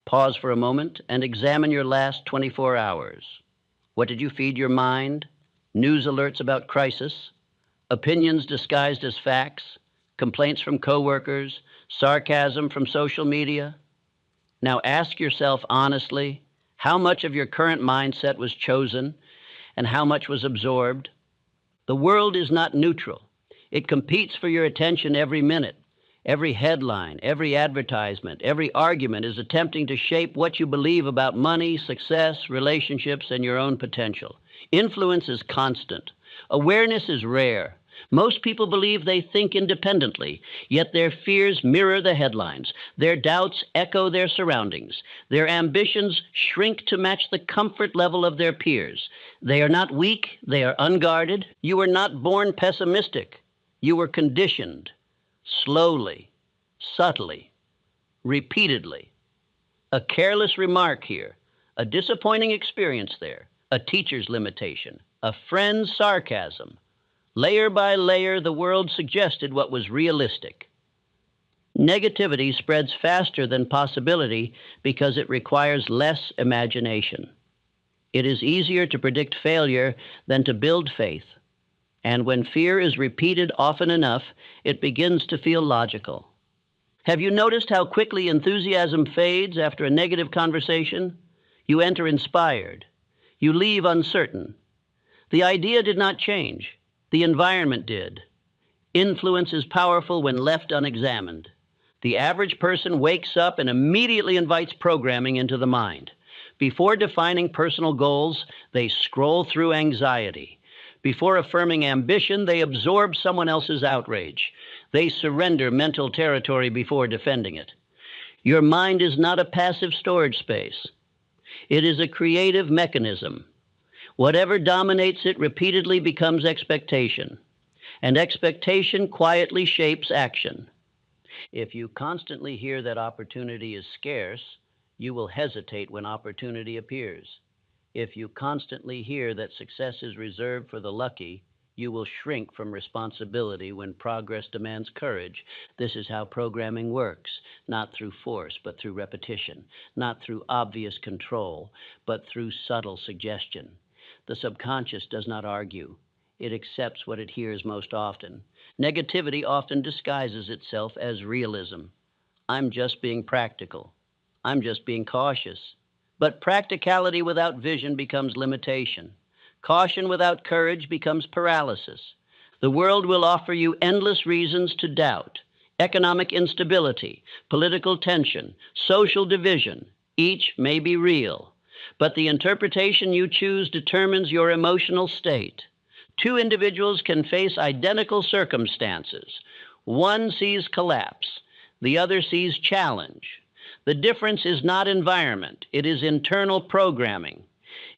Pause for a moment and examine your last 24 hours. What did you feed your mind? News alerts about crisis, opinions disguised as facts, complaints from coworkers, sarcasm from social media. Now ask yourself honestly, how much of your current mindset was chosen and how much was absorbed? The world is not neutral. It competes for your attention every minute. Every headline, every advertisement, every argument is attempting to shape what you believe about money, success, relationships, and your own potential. Influence is constant. Awareness is rare. Most people believe they think independently, yet their fears mirror the headlines. Their doubts echo their surroundings. Their ambitions shrink to match the comfort level of their peers. They are not weak, they are unguarded. You were not born pessimistic. You were conditioned. Slowly, subtly, repeatedly. A careless remark here, a disappointing experience there, a teacher's limitation, a friend's sarcasm. Layer by layer, the world suggested what was realistic. Negativity spreads faster than possibility because it requires less imagination. It is easier to predict failure than to build faith. And when fear is repeated often enough, it begins to feel logical. Have you noticed how quickly enthusiasm fades after a negative conversation? You enter inspired. You leave uncertain. The idea did not change. The environment did. Influence is powerful when left unexamined. The average person wakes up and immediately invites programming into the mind. Before defining personal goals, they scroll through anxiety. Before affirming ambition, they absorb someone else's outrage. They surrender mental territory before defending it. Your mind is not a passive storage space. It is a creative mechanism. Whatever dominates it repeatedly becomes expectation, and expectation quietly shapes action. If you constantly hear that opportunity is scarce, you will hesitate when opportunity appears. If you constantly hear that success is reserved for the lucky, you will shrink from responsibility when progress demands courage. This is how programming works, not through force, but through repetition, not through obvious control, but through subtle suggestion. The subconscious does not argue. It accepts what it hears most often. Negativity often disguises itself as realism. I'm just being practical. I'm just being cautious. But practicality without vision becomes limitation. Caution without courage becomes paralysis. The world will offer you endless reasons to doubt. Economic instability, political tension, social division, each may be real. But the interpretation you choose determines your emotional state. Two individuals can face identical circumstances. One sees collapse, the other sees challenge. The difference is not environment, it is internal programming.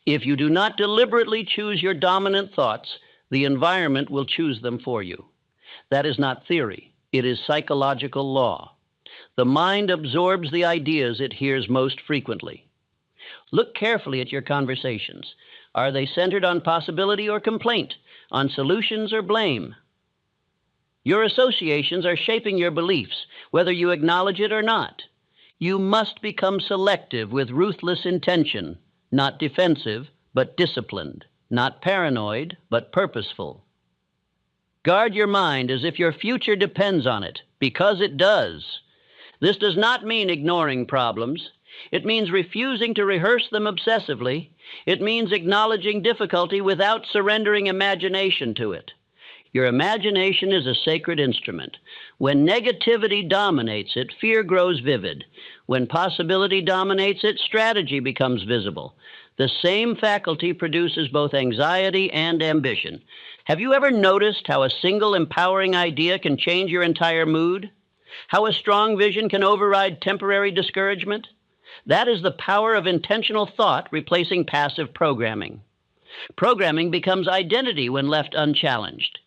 If you do not deliberately choose your dominant thoughts, the environment will choose them for you. That is not theory, it is psychological law. The mind absorbs the ideas it hears most frequently. Look carefully at your conversations. Are they centered on possibility or complaint, on solutions or blame? Your associations are shaping your beliefs, whether you acknowledge it or not. You must become selective with ruthless intention, not defensive, but disciplined, not paranoid, but purposeful. Guard your mind as if your future depends on it, because it does. This does not mean ignoring problems. It means refusing to rehearse them obsessively. It means acknowledging difficulty without surrendering imagination to it. Your imagination is a sacred instrument. When negativity dominates it, fear grows vivid. When possibility dominates it, strategy becomes visible. The same faculty produces both anxiety and ambition. Have you ever noticed how a single empowering idea can change your entire mood? How a strong vision can override temporary discouragement? That is the power of intentional thought replacing passive programming. Programming becomes identity when left unchallenged.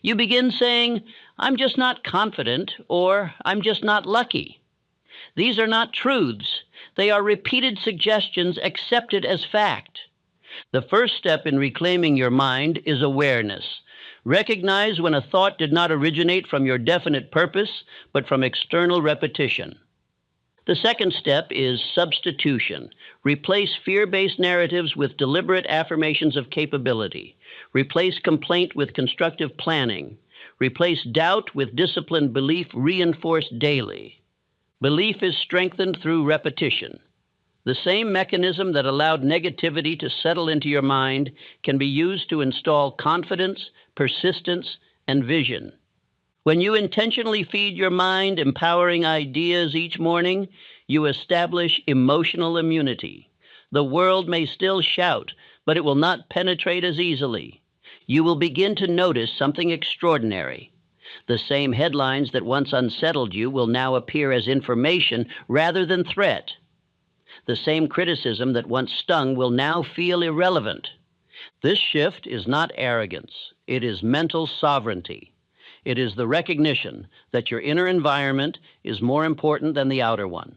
You begin saying, I'm just not confident, or I'm just not lucky. These are not truths. They are repeated suggestions accepted as fact. The first step in reclaiming your mind is awareness. Recognize when a thought did not originate from your definite purpose, but from external repetition. The second step is substitution. Replace fear-based narratives with deliberate affirmations of capability. Replace complaint with constructive planning. Replace doubt with disciplined belief reinforced daily. Belief is strengthened through repetition. The same mechanism that allowed negativity to settle into your mind can be used to install confidence, persistence, and vision. When you intentionally feed your mind empowering ideas each morning, you establish emotional immunity. The world may still shout, but it will not penetrate as easily. You will begin to notice something extraordinary. The same headlines that once unsettled you will now appear as information rather than threat. The same criticism that once stung will now feel irrelevant. This shift is not arrogance. It is mental sovereignty. It is the recognition that your inner environment is more important than the outer one.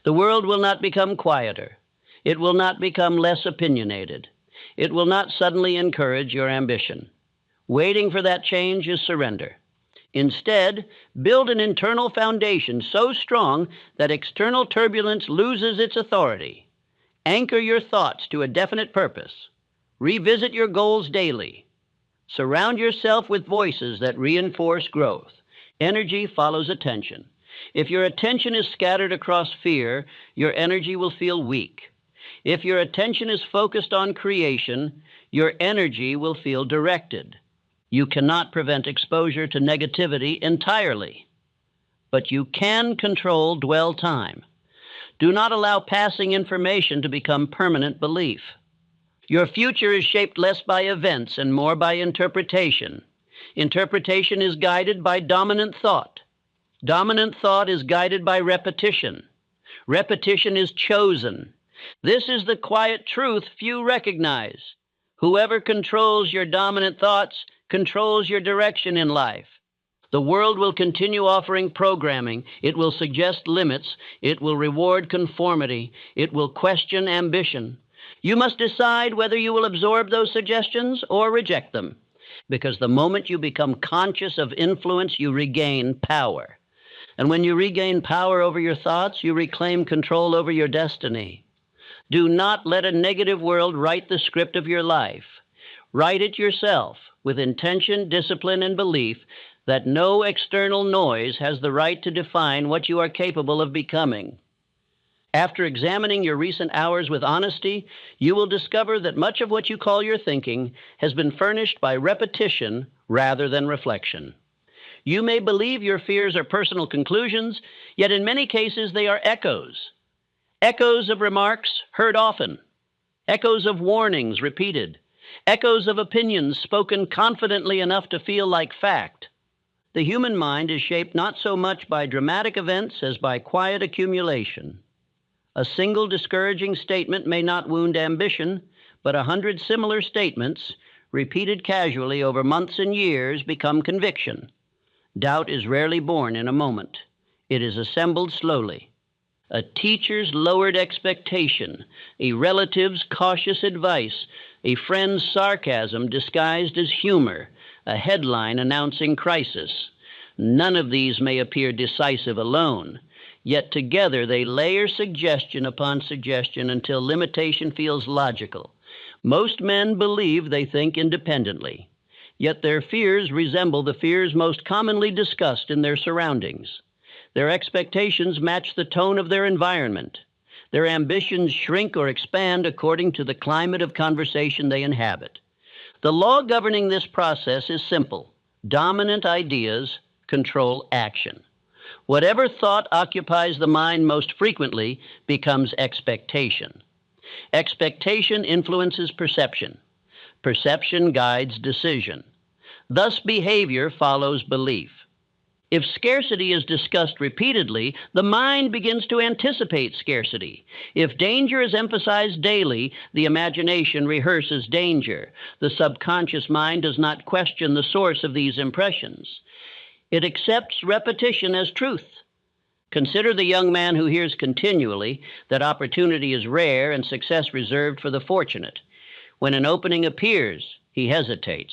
The world will not become quieter. It will not become less opinionated. It will not suddenly encourage your ambition. Waiting for that change is surrender. Instead, build an internal foundation so strong that external turbulence loses its authority. Anchor your thoughts to a definite purpose. Revisit your goals daily. Surround yourself with voices that reinforce growth. Energy follows attention. If your attention is scattered across fear, your energy will feel weak. If your attention is focused on creation, your energy will feel directed. You cannot prevent exposure to negativity entirely, but you can control dwell time. Do not allow passing information to become permanent belief. Your future is shaped less by events and more by interpretation. Interpretation is guided by dominant thought. Dominant thought is guided by repetition. Repetition is chosen. This is the quiet truth few recognize. Whoever controls your dominant thoughts controls your direction in life. The world will continue offering programming. It will suggest limits. It will reward conformity. It will question ambition. You must decide whether you will absorb those suggestions or reject them, because the moment you become conscious of influence, you regain power. And when you regain power over your thoughts, you reclaim control over your destiny. Do not let a negative world write the script of your life. Write it yourself with intention, discipline, and belief that no external noise has the right to define what you are capable of becoming. After examining your recent hours with honesty, you will discover that much of what you call your thinking has been furnished by repetition rather than reflection. You may believe your fears are personal conclusions, yet in many cases they are echoes. Echoes of remarks heard often. Echoes of warnings repeated. Echoes of opinions spoken confidently enough to feel like fact. The human mind is shaped not so much by dramatic events as by quiet accumulation. A single discouraging statement may not wound ambition, but 100 similar statements, repeated casually over months and years, become conviction. Doubt is rarely born in a moment. It is assembled slowly. A teacher's lowered expectation, a relative's cautious advice, a friend's sarcasm disguised as humor, a headline announcing crisis. None of these may appear decisive alone. Yet together they layer suggestion upon suggestion until limitation feels logical. Most men believe they think independently, yet their fears resemble the fears most commonly discussed in their surroundings. Their expectations match the tone of their environment. Their ambitions shrink or expand according to the climate of conversation they inhabit. The law governing this process is simple. Dominant ideas control action. Whatever thought occupies the mind most frequently becomes expectation. Expectation influences perception. Perception guides decision. Thus, behavior follows belief. If scarcity is discussed repeatedly, the mind begins to anticipate scarcity. If danger is emphasized daily, the imagination rehearses danger. The subconscious mind does not question the source of these impressions. It accepts repetition as truth. Consider the young man who hears continually that opportunity is rare and success reserved for the fortunate. When an opening appears, he hesitates,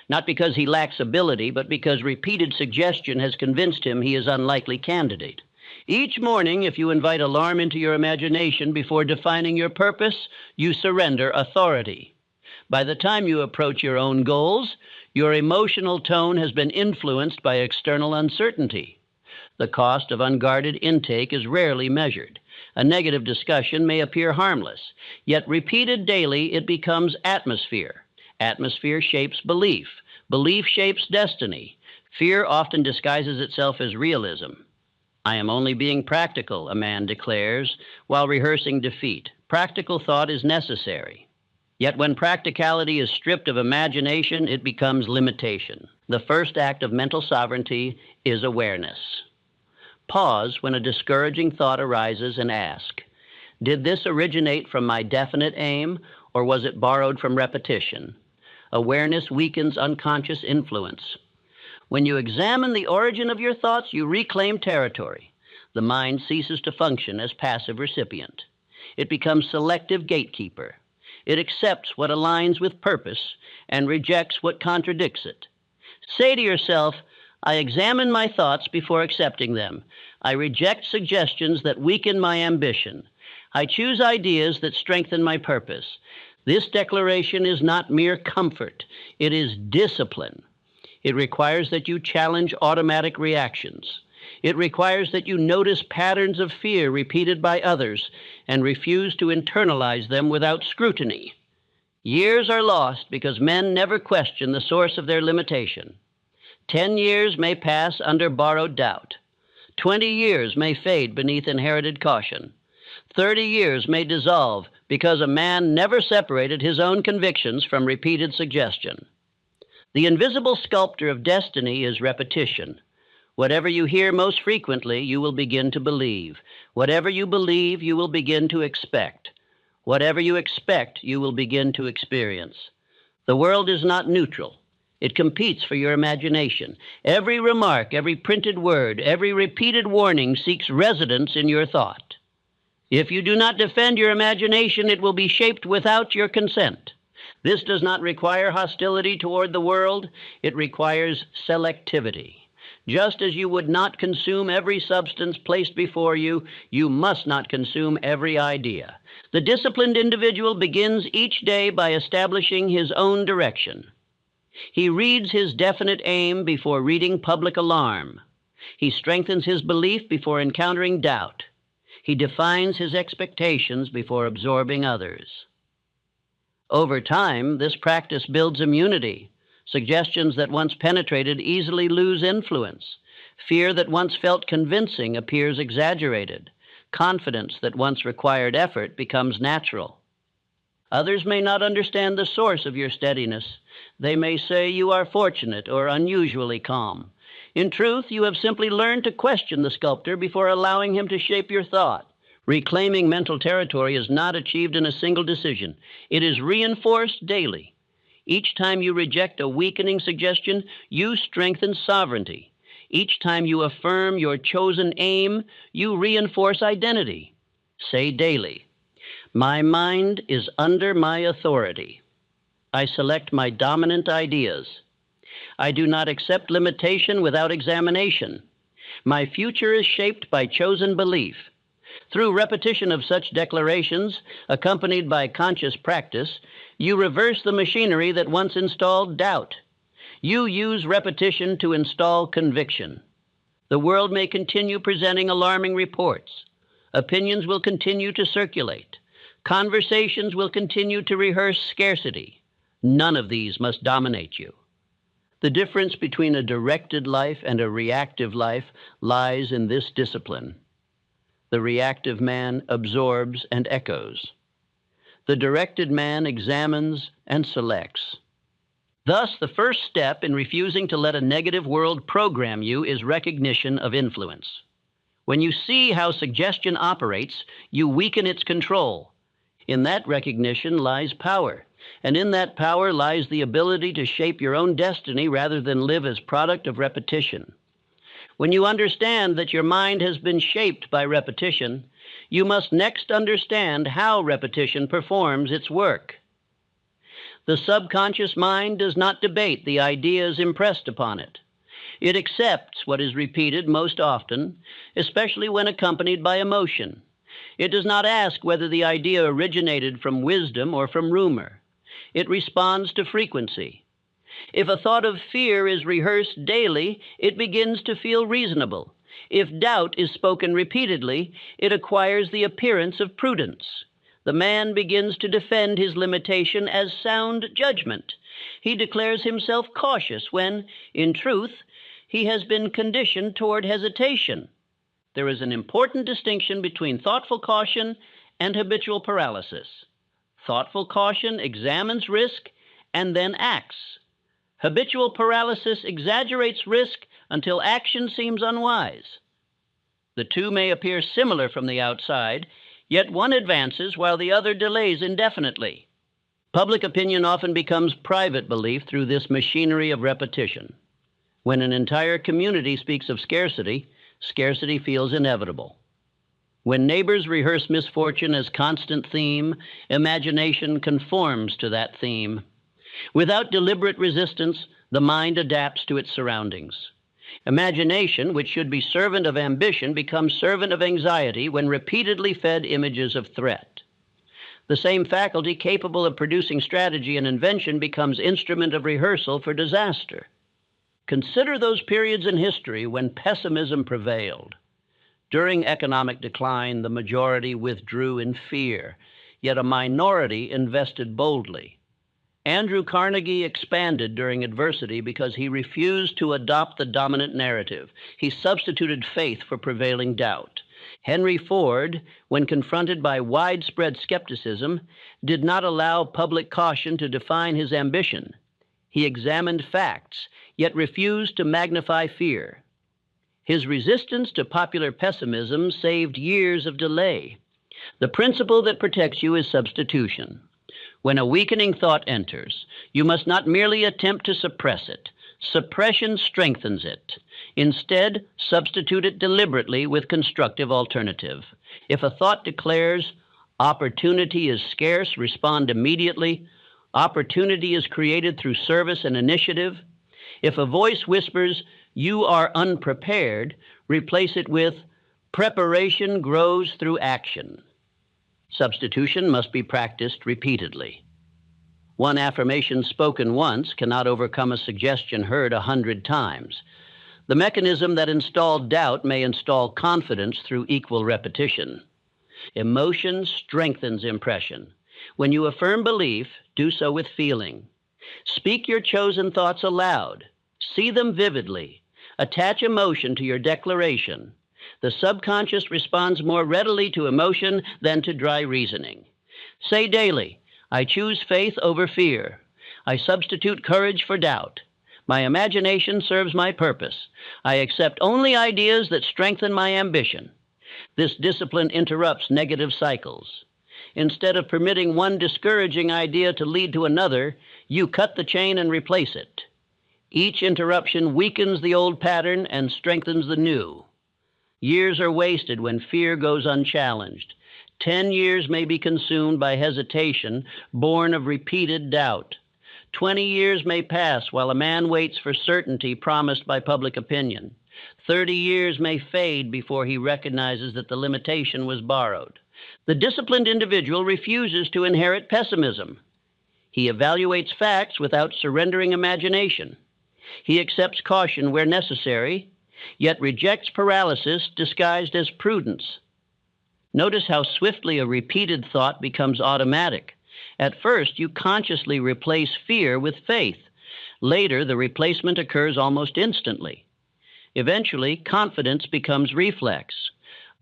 not because he lacks ability, but because repeated suggestion has convinced him he is an unlikely candidate. Each morning, if you invite alarm into your imagination before defining your purpose, you surrender authority. By the time you approach your own goals, your emotional tone has been influenced by external uncertainty. The cost of unguarded intake is rarely measured. A negative discussion may appear harmless, yet repeated daily, it becomes atmosphere. Atmosphere shapes belief. Belief shapes destiny. Fear often disguises itself as realism. I am only being practical, a man declares, while rehearsing defeat. Practical thought is necessary. Yet when practicality is stripped of imagination, it becomes limitation. The first act of mental sovereignty is awareness. Pause when a discouraging thought arises and ask, did this originate from my definite aim, or was it borrowed from repetition? Awareness weakens unconscious influence. When you examine the origin of your thoughts, you reclaim territory. The mind ceases to function as passive recipient. It becomes selective gatekeeper. It accepts what aligns with purpose and rejects what contradicts it. Say to yourself, I examine my thoughts before accepting them. I reject suggestions that weaken my ambition. I choose ideas that strengthen my purpose. This declaration is not mere comfort. It is discipline. It requires that you challenge automatic reactions. It requires that you notice patterns of fear repeated by others and refuse to internalize them without scrutiny. Years are lost because men never question the source of their limitation. 10 years may pass under borrowed doubt. 20 years may fade beneath inherited caution. 30 years may dissolve because a man never separated his own convictions from repeated suggestion. The invisible sculptor of destiny is repetition. Whatever you hear most frequently, you will begin to believe. Whatever you believe, you will begin to expect. Whatever you expect, you will begin to experience. The world is not neutral. It competes for your imagination. Every remark, every printed word, every repeated warning seeks residence in your thought. If you do not defend your imagination, it will be shaped without your consent. This does not require hostility toward the world. It requires selectivity. Just as you would not consume every substance placed before you, you must not consume every idea. The disciplined individual begins each day by establishing his own direction. He reads his definite aim before reading public alarm. He strengthens his belief before encountering doubt. He defines his expectations before absorbing others. Over time, this practice builds immunity. Suggestions that once penetrated easily lose influence. Fear that once felt convincing appears exaggerated. Confidence that once required effort becomes natural. Others may not understand the source of your steadiness. They may say you are fortunate or unusually calm. In truth, you have simply learned to question the sculptor before allowing him to shape your thought. Reclaiming mental territory is not achieved in a single decision. It is reinforced daily. Each time you reject a weakening suggestion, you strengthen sovereignty. Each time you affirm your chosen aim, you reinforce identity. Say daily, my mind is under my authority. I select my dominant ideas. I do not accept limitation without examination. My future is shaped by chosen belief. Through repetition of such declarations, accompanied by conscious practice, you reverse the machinery that once installed doubt. You use repetition to install conviction. The world may continue presenting alarming reports. Opinions will continue to circulate. Conversations will continue to rehearse scarcity. None of these must dominate you. The difference between a directed life and a reactive life lies in this discipline. The reactive man absorbs and echoes. The directed man examines and selects. Thus, the first step in refusing to let a negative world program you is recognition of influence. When you see how suggestion operates, you weaken its control. In that recognition lies power, and in that power lies the ability to shape your own destiny rather than live as product of repetition. When you understand that your mind has been shaped by repetition, you must next understand how repetition performs its work. The subconscious mind does not debate the ideas impressed upon it. It accepts what is repeated most often, especially when accompanied by emotion. It does not ask whether the idea originated from wisdom or from rumor. It responds to frequency. If a thought of fear is rehearsed daily, it begins to feel reasonable. If doubt is spoken repeatedly, it acquires the appearance of prudence. The man begins to defend his limitation as sound judgment. He declares himself cautious when, in truth, he has been conditioned toward hesitation. There is an important distinction between thoughtful caution and habitual paralysis. Thoughtful caution examines risk and then acts. Habitual paralysis exaggerates risk until action seems unwise. The two may appear similar from the outside, yet one advances while the other delays indefinitely. Public opinion often becomes private belief through this machinery of repetition. When an entire community speaks of scarcity, scarcity feels inevitable. When neighbors rehearse misfortune as constant theme, imagination conforms to that theme. Without deliberate resistance, the mind adapts to its surroundings. Imagination, which should be servant of ambition, becomes servant of anxiety when repeatedly fed images of threat. The same faculty capable of producing strategy and invention becomes instrument of rehearsal for disaster. Consider those periods in history when pessimism prevailed. During economic decline, the majority withdrew in fear, yet a minority invested boldly. Andrew Carnegie expanded during adversity because he refused to adopt the dominant narrative. He substituted faith for prevailing doubt. Henry Ford, when confronted by widespread skepticism, did not allow public caution to define his ambition. He examined facts, yet refused to magnify fear. His resistance to popular pessimism saved years of delay. The principle that protects you is substitution. When a weakening thought enters, you must not merely attempt to suppress it. Suppression strengthens it. Instead, substitute it deliberately with constructive alternative. If a thought declares, "Opportunity is scarce," respond immediately. Opportunity is created through service and initiative. If a voice whispers, "You are unprepared," replace it with, "Preparation grows through action." Substitution must be practiced repeatedly. One affirmation spoken once cannot overcome a suggestion heard 100 times. The mechanism that installed doubt may install confidence through equal repetition. Emotion strengthens impression. When you affirm belief, do so with feeling. Speak your chosen thoughts aloud. See them vividly. Attach emotion to your declaration. The subconscious responds more readily to emotion than to dry reasoning. Say daily, "I choose faith over fear. I substitute courage for doubt. My imagination serves my purpose. I accept only ideas that strengthen my ambition." This discipline interrupts negative cycles. Instead of permitting one discouraging idea to lead to another, you cut the chain and replace it. Each interruption weakens the old pattern and strengthens the new. Years are wasted when fear goes unchallenged. 10 years may be consumed by hesitation, born of repeated doubt. 20 years may pass while a man waits for certainty promised by public opinion. 30 years may fade before he recognizes that the limitation was borrowed. The disciplined individual refuses to inherit pessimism. He evaluates facts without surrendering imagination. He accepts caution where necessary, yet rejects paralysis disguised as prudence. Notice how swiftly a repeated thought becomes automatic. At first, you consciously replace fear with faith. Later, the replacement occurs almost instantly. Eventually, confidence becomes reflex.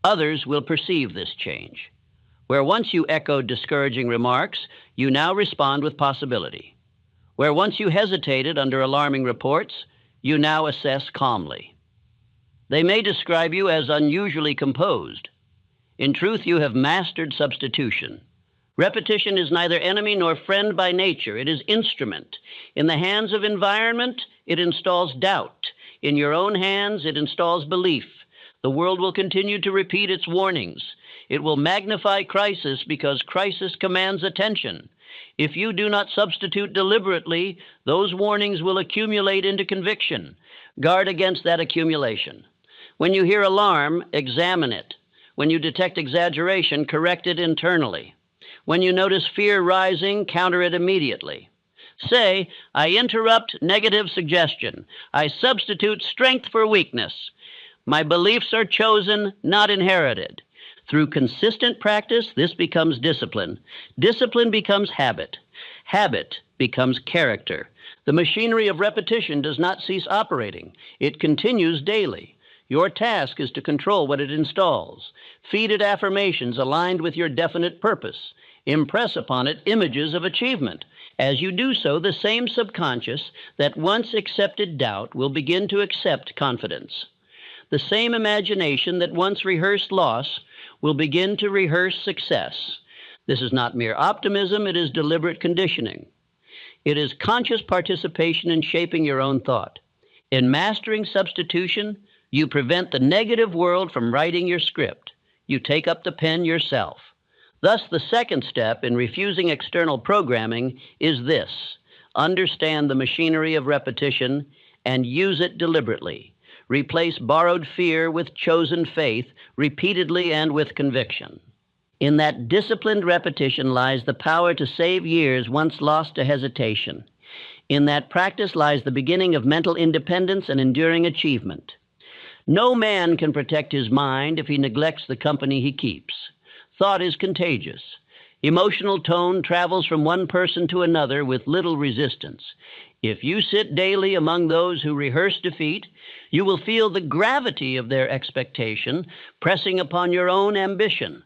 Others will perceive this change. Where once you echoed discouraging remarks, you now respond with possibility. Where once you hesitated under alarming reports, you now assess calmly. They may describe you as unusually composed. In truth, you have mastered substitution. Repetition is neither enemy nor friend by nature. It is instrument. In the hands of environment, it installs doubt. In your own hands, it installs belief. The world will continue to repeat its warnings. It will magnify crisis because crisis commands attention. If you do not substitute deliberately, those warnings will accumulate into conviction. Guard against that accumulation. When you hear alarm, examine it. When you detect exaggeration, correct it internally. When you notice fear rising, counter it immediately. Say, I interrupt negative suggestion. I substitute strength for weakness. My beliefs are chosen, not inherited. Through consistent practice, this becomes discipline. Discipline becomes habit. Habit becomes character. The machinery of repetition does not cease operating. It continues daily. Your task is to control what it installs. Feed it affirmations aligned with your definite purpose. Impress upon it images of achievement. As you do so, the same subconscious that once accepted doubt will begin to accept confidence. The same imagination that once rehearsed loss will begin to rehearse success. This is not mere optimism, it is deliberate conditioning. It is conscious participation in shaping your own thought. In mastering substitution, you prevent the negative world from writing your script. You take up the pen yourself. Thus, the second step in refusing external programming is this: understand the machinery of repetition and use it deliberately. Replace borrowed fear with chosen faith, repeatedly and with conviction. In that disciplined repetition lies the power to save years once lost to hesitation. In that practice lies the beginning of mental independence and enduring achievement. No man can protect his mind if he neglects the company he keeps. Thought is contagious. Emotional tone travels from one person to another with little resistance. If you sit daily among those who rehearse defeat, you will feel the gravity of their expectation pressing upon your own ambition.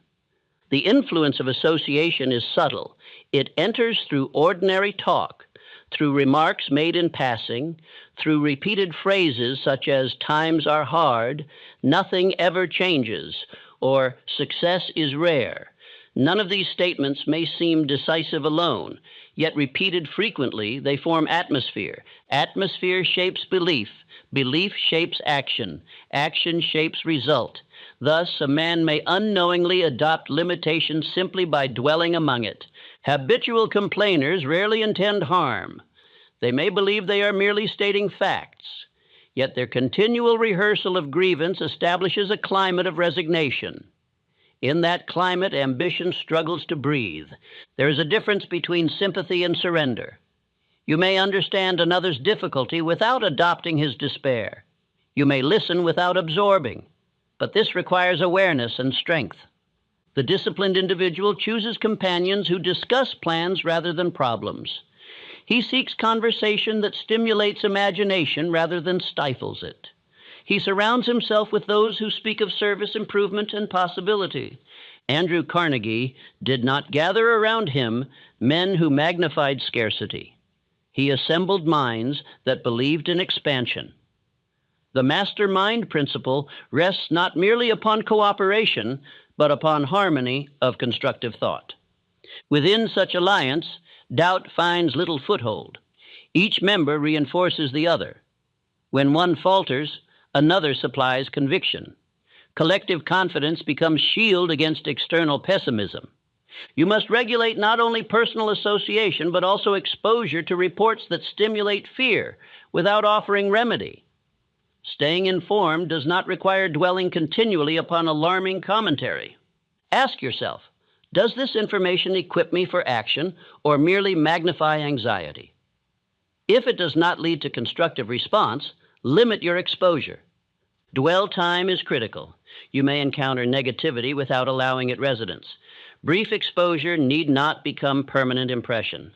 The influence of association is subtle. It enters through ordinary talk, through remarks made in passing, through repeated phrases such as "times are hard," "nothing ever changes," or "success is rare." None of these statements may seem decisive alone, yet repeated frequently, they form atmosphere. Atmosphere shapes belief. Belief shapes action. Action shapes result. Thus, a man may unknowingly adopt limitation simply by dwelling among it. Habitual complainers rarely intend harm. They may believe they are merely stating facts, yet their continual rehearsal of grievance establishes a climate of resignation. In that climate, ambition struggles to breathe. There is a difference between sympathy and surrender. You may understand another's difficulty without adopting his despair. You may listen without absorbing, but this requires awareness and strength. The disciplined individual chooses companions who discuss plans rather than problems. He seeks conversation that stimulates imagination rather than stifles it. He surrounds himself with those who speak of service, improvement, and possibility. Andrew Carnegie did not gather around him men who magnified scarcity. He assembled minds that believed in expansion. The mastermind principle rests not merely upon cooperation, but upon harmony of constructive thought. Within such alliance, doubt finds little foothold. Each member reinforces the other. When one falters, another supplies conviction. Collective confidence becomes shield against external pessimism. You must regulate not only personal association, but also exposure to reports that stimulate fear without offering remedy. Staying informed does not require dwelling continually upon alarming commentary. Ask yourself, does this information equip me for action or merely magnify anxiety? If it does not lead to constructive response, limit your exposure. Dwell time is critical. You may encounter negativity without allowing it residence. Brief exposure need not become permanent impression.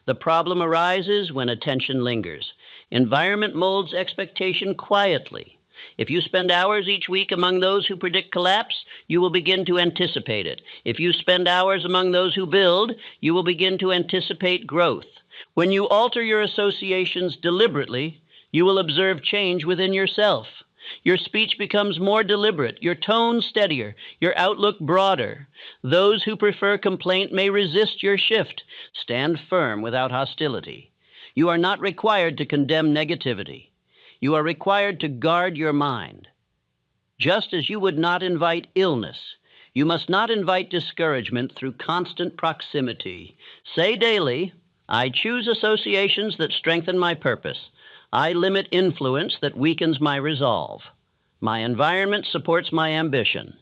The problem arises when attention lingers. Environment molds expectation quietly. If you spend hours each week among those who predict collapse, you will begin to anticipate it. If you spend hours among those who build, you will begin to anticipate growth. When you alter your associations deliberately, you will observe change within yourself. Your speech becomes more deliberate, your tone steadier, your outlook broader. Those who prefer complaint may resist your shift. Stand firm without hostility. You are not required to condemn negativity. You are required to guard your mind. Just as you would not invite illness, You must not invite discouragement through constant proximity. Say daily, I choose associations that strengthen my purpose. I limit influence that weakens my resolve. My environment supports my ambition.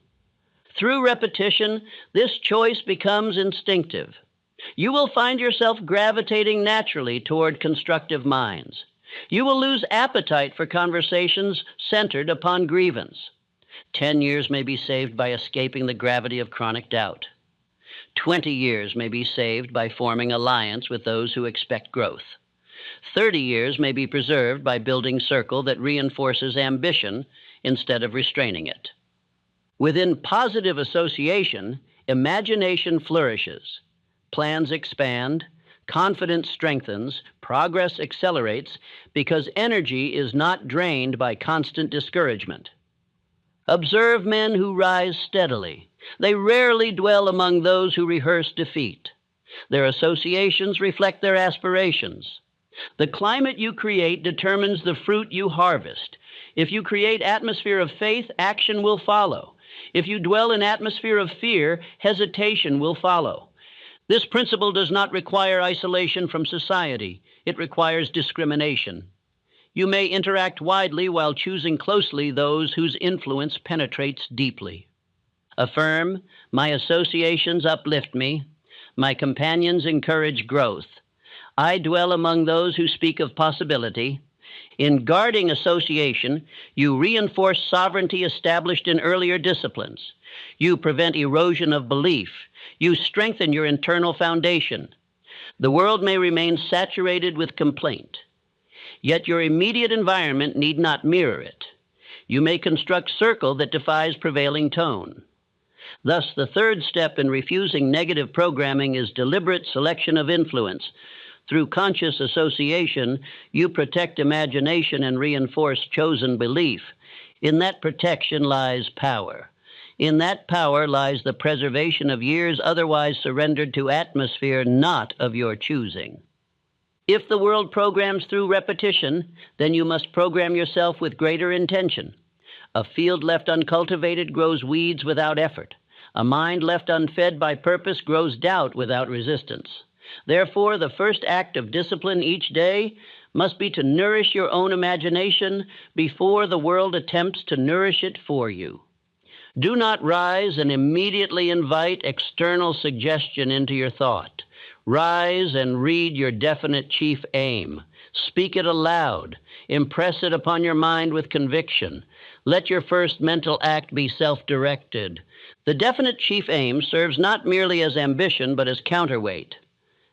Through repetition, this choice becomes instinctive. You will find yourself gravitating naturally toward constructive minds. You will lose appetite for conversations centered upon grievance. 10 years may be saved by escaping the gravity of chronic doubt. 20 years may be saved by forming alliance with those who expect growth. 30 years may be preserved by building circle that reinforces ambition instead of restraining it. Within positive association, imagination flourishes. Plans expand, confidence strengthens, progress accelerates because energy is not drained by constant discouragement. Observe men who rise steadily. They rarely dwell among those who rehearse defeat. Their associations reflect their aspirations. The climate you create determines the fruit you harvest. If you create atmosphere of faith, action will follow. If you dwell in atmosphere of fear, hesitation will follow. This principle does not require isolation from society. It requires discrimination. You may interact widely while choosing closely those whose influence penetrates deeply. Affirm, my associations uplift me. My companions encourage growth. I dwell among those who speak of possibility. In guarding association, you reinforce sovereignty established in earlier disciplines. You prevent erosion of belief. You strengthen your internal foundation. The world may remain saturated with complaint, yet your immediate environment need not mirror it. You may construct circle that defies prevailing tone. Thus, the third step in refusing negative programming is deliberate selection of influence. Through conscious association, you protect imagination and reinforce chosen belief. In that protection lies power. In that power lies the preservation of years otherwise surrendered to atmosphere not of your choosing. If the world programs through repetition, then you must program yourself with greater intention. A field left uncultivated grows weeds without effort. A mind left unfed by purpose grows doubt without resistance. Therefore, the first act of discipline each day must be to nourish your own imagination before the world attempts to nourish it for you. Do not rise and immediately invite external suggestion into your thought. Rise and read your definite chief aim. Speak it aloud. Impress it upon your mind with conviction. Let your first mental act be self-directed. The definite chief aim serves not merely as ambition, but as counterweight.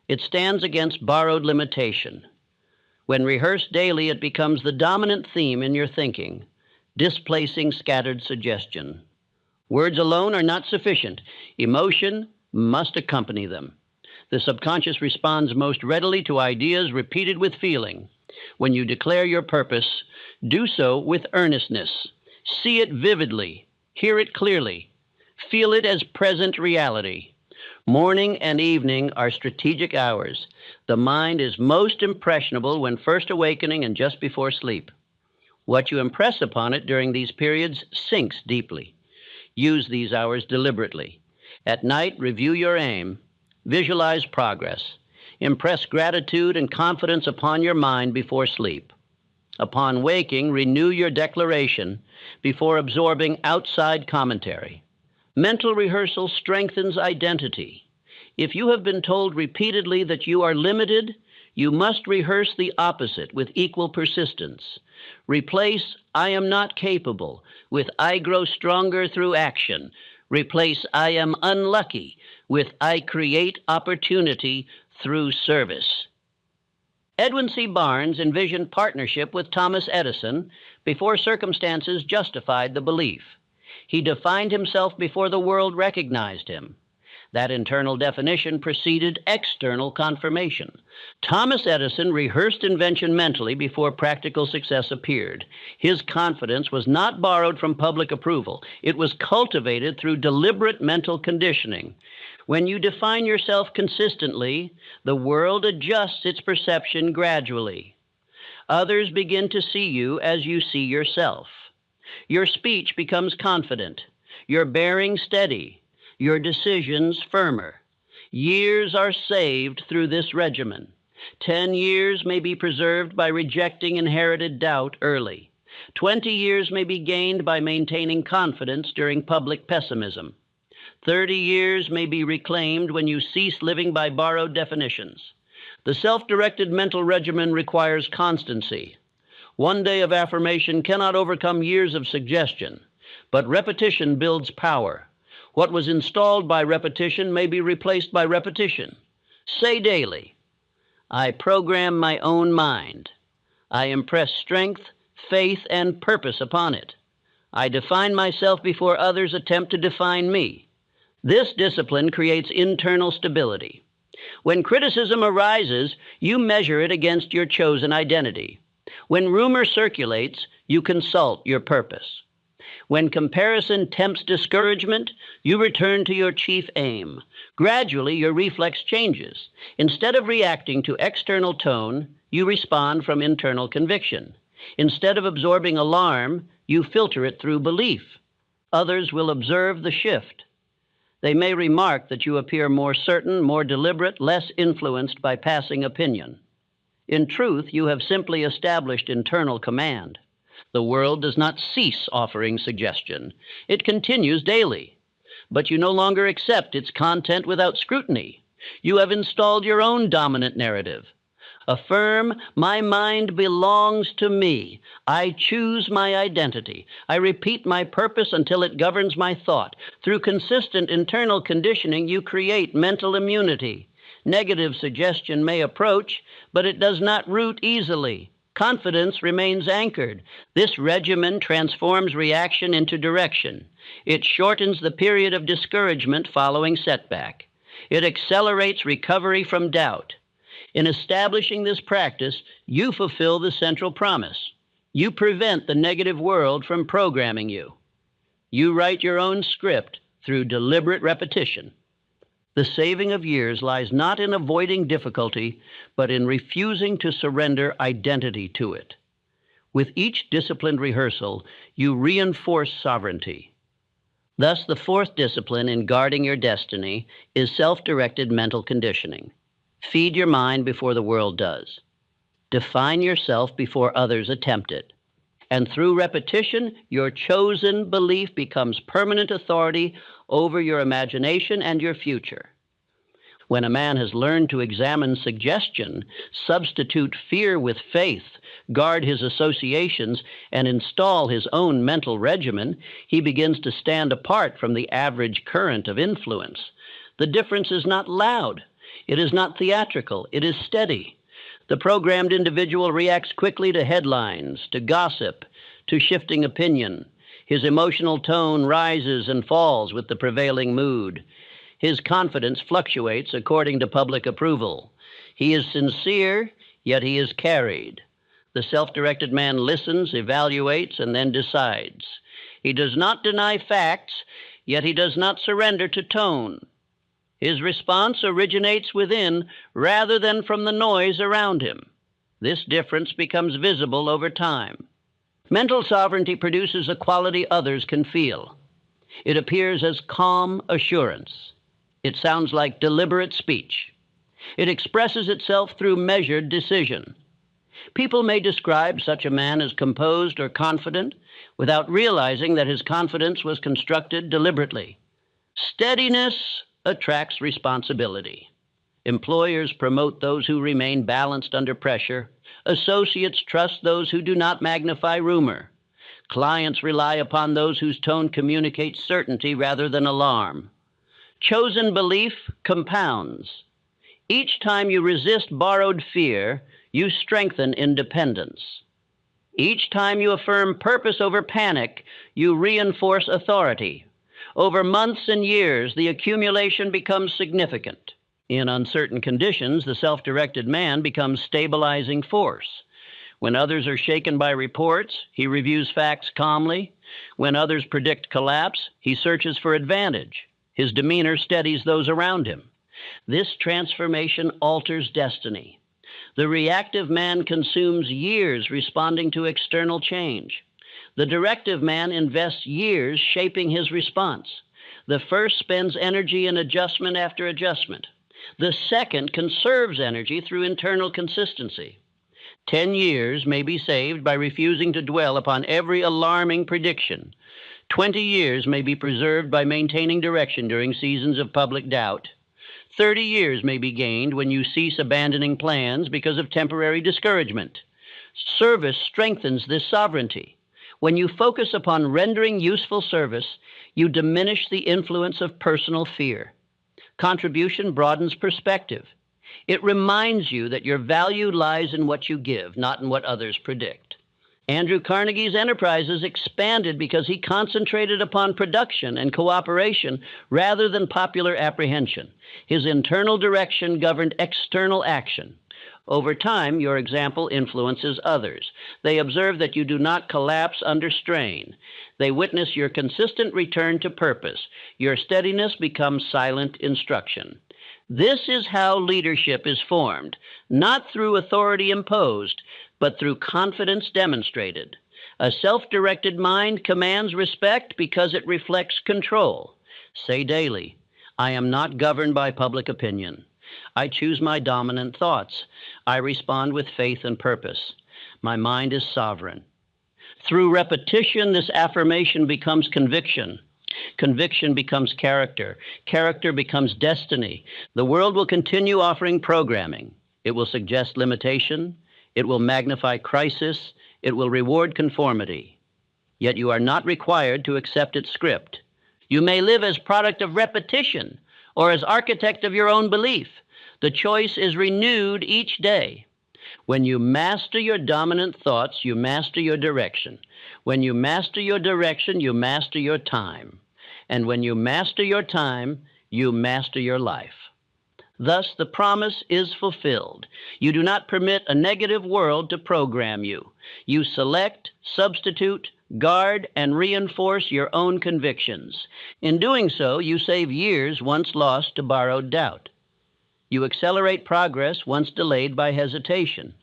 It stands against borrowed limitation. When rehearsed daily, it becomes the dominant theme in your thinking, displacing scattered suggestion. Words alone are not sufficient. Emotion must accompany them. The subconscious responds most readily to ideas repeated with feeling. When you declare your purpose, do so with earnestness. See it vividly. Hear it clearly. Feel it as present reality. Morning and evening are strategic hours. The mind is most impressionable when first awakening and just before sleep. What you impress upon it during these periods sinks deeply. Use these hours deliberately. At night, review your aim. Visualize progress. Impress gratitude and confidence upon your mind before sleep. Upon waking, renew your declaration before absorbing outside commentary. Mental rehearsal strengthens identity. If you have been told repeatedly that you are limited, you must rehearse the opposite with equal persistence. Replace I am not capable with I grow stronger through action. Replace I am unlucky with I create opportunity through service. Edwin C. Barnes envisioned partnership with Thomas Edison before circumstances justified the belief. He defined himself before the world recognized him. That internal definition preceded external confirmation. Thomas Edison rehearsed invention mentally before practical success appeared. His confidence was not borrowed from public approval. It was cultivated through deliberate mental conditioning. When you define yourself consistently, the world adjusts its perception gradually. Others begin to see you as you see yourself. Your speech becomes confident, your bearing steady, your decisions firmer. Years are saved through this regimen. 10 years may be preserved by rejecting inherited doubt early. 20 years may be gained by maintaining confidence during public pessimism. 30 years may be reclaimed when you cease living by borrowed definitions. The self-directed mental regimen requires constancy. One day of affirmation cannot overcome years of suggestion, but repetition builds power. What was installed by repetition may be replaced by repetition. Say daily, I program my own mind. I impress strength, faith, and purpose upon it. I define myself before others attempt to define me. This discipline creates internal stability. When criticism arises, you measure it against your chosen identity. When rumor circulates, you consult your purpose. When comparison tempts discouragement, you return to your chief aim. Gradually, your reflex changes. Instead of reacting to external tone, you respond from internal conviction. Instead of absorbing alarm, you filter it through belief. Others will observe the shift. They may remark that you appear more certain, more deliberate, less influenced by passing opinion. In truth, you have simply established internal command. The world does not cease offering suggestion. It continues daily. But you no longer accept its content without scrutiny. You have installed your own dominant narrative. Affirm, my mind belongs to me. I choose my identity. I repeat my purpose until it governs my thought. Through consistent internal conditioning, you create mental immunity. Negative suggestion may approach, but it does not root easily. Confidence remains anchored. This regimen transforms reaction into direction. It shortens the period of discouragement following setback. It accelerates recovery from doubt. In establishing this practice, you fulfill the central promise. You prevent the negative world from programming you. You write your own script through deliberate repetition. The saving of years lies not in avoiding difficulty, but in refusing to surrender identity to it. With each disciplined rehearsal, you reinforce sovereignty. Thus, the fourth discipline in guarding your destiny is self-directed mental conditioning. Feed your mind before the world does. Define yourself before others attempt it. And through repetition, your chosen belief becomes permanent authority over your imagination and your future. When a man has learned to examine suggestion, substitute fear with faith, guard his associations, and install his own mental regimen, he begins to stand apart from the average current of influence. The difference is not loud. It is not theatrical. It is steady. The programmed individual reacts quickly to headlines, to gossip, to shifting opinion. His emotional tone rises and falls with the prevailing mood. His confidence fluctuates according to public approval. He is sincere, yet he is carried. The self-directed man listens, evaluates, and then decides. He does not deny facts, yet he does not surrender to tone. His response originates within rather than from the noise around him. This difference becomes visible over time. Mental sovereignty produces a quality others can feel. It appears as calm assurance. It sounds like deliberate speech. It expresses itself through measured decision. People may describe such a man as composed or confident without realizing that his confidence was constructed deliberately. Steadiness attracts responsibility. Employers promote those who remain balanced under pressure. Associates trust those who do not magnify rumor. Clients rely upon those whose tone communicates certainty rather than alarm. Chosen belief compounds. Each time you resist borrowed fear, you strengthen independence. Each time you affirm purpose over panic, you reinforce authority. Over months and years, the accumulation becomes significant. In uncertain conditions, the self-directed man becomes stabilizing force. When others are shaken by reports, he reviews facts calmly. When others predict collapse, he searches for advantage. His demeanor steadies those around him. This transformation alters destiny. The reactive man consumes years responding to external change. The directive man invests years shaping his response. The first spends energy in adjustment after adjustment. The second conserves energy through internal consistency. 10 years may be saved by refusing to dwell upon every alarming prediction. 20 years may be preserved by maintaining direction during seasons of public doubt. 30 years may be gained when you cease abandoning plans because of temporary discouragement. Service strengthens this sovereignty. When you focus upon rendering useful service, you diminish the influence of personal fear. Contribution broadens perspective. It reminds you that your value lies in what you give, not in what others predict. Andrew Carnegie's enterprises expanded because he concentrated upon production and cooperation rather than popular apprehension. His internal direction governed external action. Over time, your example influences others. They observe that you do not collapse under strain. They witness your consistent return to purpose. Your steadiness becomes silent instruction. This is how leadership is formed, not through authority imposed, but through confidence demonstrated. A self-directed mind commands respect because it reflects control. Say daily, I am not governed by public opinion. I choose my dominant thoughts. I respond with faith and purpose. My mind is sovereign. Through repetition, this affirmation becomes conviction. Conviction becomes character. Character becomes destiny. The world will continue offering programming. It will suggest limitation. It will magnify crisis. It will reward conformity. Yet you are not required to accept its script. You may live as product of repetition or as architect of your own belief. The choice is renewed each day. When you master your dominant thoughts, you master your direction. When you master your direction, you master your time. And when you master your time, you master your life. Thus, the promise is fulfilled. You do not permit a negative world to program you. You select, substitute, guard, and reinforce your own convictions. In doing so, you save years once lost to borrowed doubt. You accelerate progress once delayed by hesitation.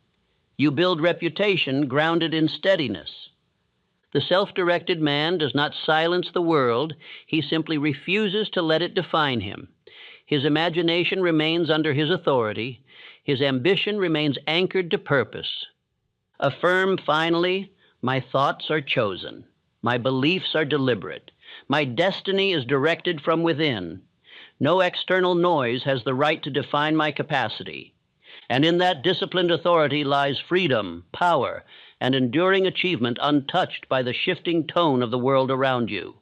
You build reputation grounded in steadiness. The self-directed man does not silence the world. He simply refuses to let it define him. His imagination remains under his authority. His ambition remains anchored to purpose. Affirm finally, my thoughts are chosen. My beliefs are deliberate. My destiny is directed from within. No external noise has the right to define my capacity. And in that disciplined authority lies freedom, power, and enduring achievement untouched by the shifting tone of the world around you.